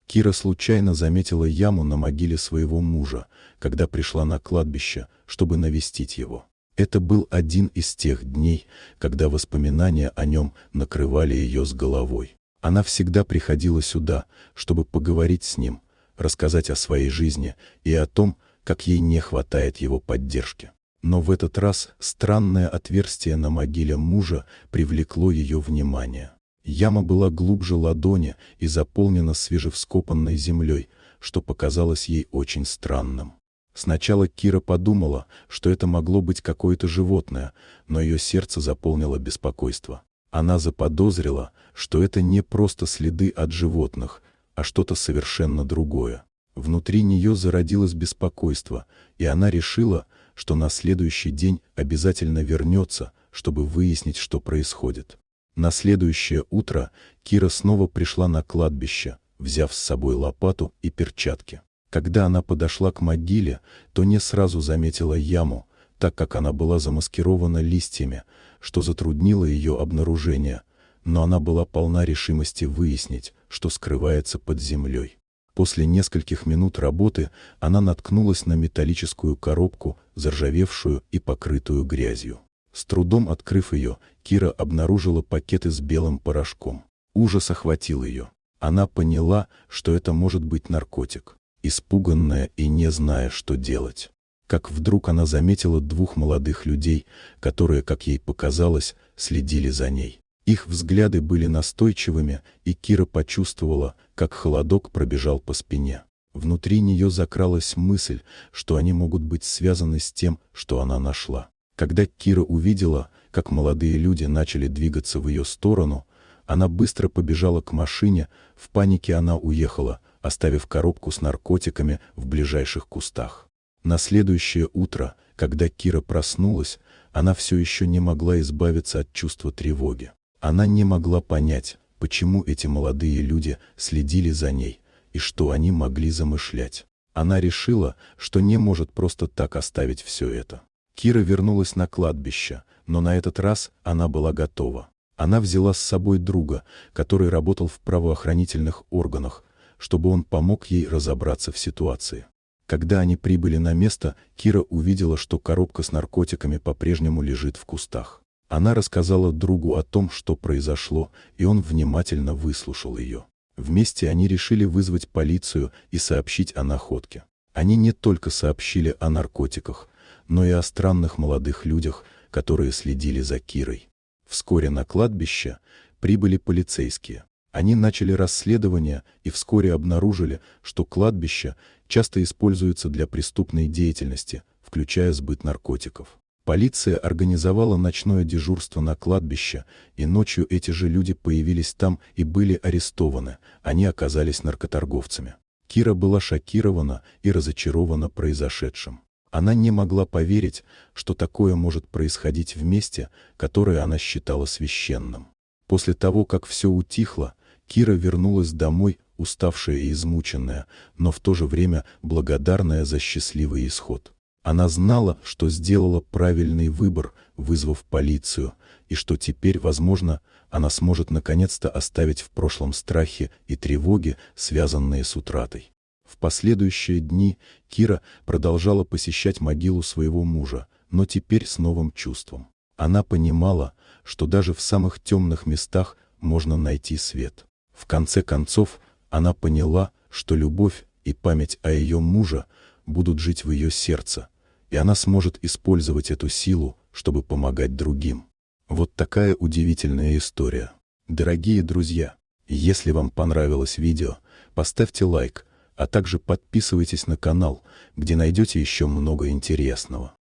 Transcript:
Кира случайно заметила яму на могиле своего мужа, когда пришла на кладбище, чтобы навестить его. Это был один из тех дней, когда воспоминания о нем накрывали ее с головой. Она всегда приходила сюда, чтобы поговорить с ним, рассказать о своей жизни и о том, как ей не хватает его поддержки. Но в этот раз странное отверстие на могиле мужа привлекло ее внимание. Яма была глубже ладони и заполнена свежевскопанной землей, что показалось ей очень странным. Сначала Кира подумала, что это могло быть какое-то животное, но ее сердце заполнило беспокойство. Она заподозрила, что это не просто следы от животных, а что-то совершенно другое. Внутри нее зародилось беспокойство, и она решила, что на следующий день обязательно вернется, чтобы выяснить, что происходит. На следующее утро Кира снова пришла на кладбище, взяв с собой лопату и перчатки. Когда она подошла к могиле, то не сразу заметила яму, так как она была замаскирована листьями, что затруднило ее обнаружение, но она была полна решимости выяснить, что скрывается под землей. После нескольких минут работы она наткнулась на металлическую коробку, заржавевшую и покрытую грязью. С трудом открыв ее, Кира обнаружила пакеты с белым порошком. Ужас охватил ее. Она поняла, что это может быть наркотик. Испуганная и не зная, что делать. Как вдруг она заметила двух молодых людей, которые, как ей показалось, следили за ней. Их взгляды были настойчивыми, и Кира почувствовала, как холодок пробежал по спине. Внутри нее закралась мысль, что они могут быть связаны с тем, что она нашла. Когда Кира увидела, как молодые люди начали двигаться в ее сторону, она быстро побежала к машине, в панике она уехала, оставив коробку с наркотиками в ближайших кустах. На следующее утро, когда Кира проснулась, она все еще не могла избавиться от чувства тревоги. Она не могла понять, почему эти молодые люди следили за ней и что они могли замышлять. Она решила, что не может просто так оставить все это. Кира вернулась на кладбище, но на этот раз она была готова. Она взяла с собой друга, который работал в правоохранительных органах, чтобы он помог ей разобраться в ситуации. Когда они прибыли на место, Кира увидела, что коробка с наркотиками по-прежнему лежит в кустах. Она рассказала другу о том, что произошло, и он внимательно выслушал ее. Вместе они решили вызвать полицию и сообщить о находке. Они не только сообщили о наркотиках, но и о странных молодых людях, которые следили за Кирой. Вскоре на кладбище прибыли полицейские. Они начали расследование и вскоре обнаружили, что кладбище часто используется для преступной деятельности, включая сбыт наркотиков. Полиция организовала ночное дежурство на кладбище, и ночью эти же люди появились там и были арестованы, они оказались наркоторговцами. Кира была шокирована и разочарована произошедшим. Она не могла поверить, что такое может происходить в месте, которое она считала священным. После того, как все утихло, Кира вернулась домой, уставшая и измученная, но в то же время благодарная за счастливый исход. Она знала, что сделала правильный выбор, вызвав полицию, и что теперь, возможно, она сможет наконец-то оставить в прошлом страхи и тревоги, связанные с утратой. В последующие дни Кира продолжала посещать могилу своего мужа, но теперь с новым чувством. Она понимала, что даже в самых темных местах можно найти свет. В конце концов, она поняла, что любовь и память о ее муже будут жить в ее сердце, и она сможет использовать эту силу, чтобы помогать другим. Вот такая удивительная история. Дорогие друзья, если вам понравилось видео, поставьте лайк, а также подписывайтесь на канал, где найдете еще много интересного.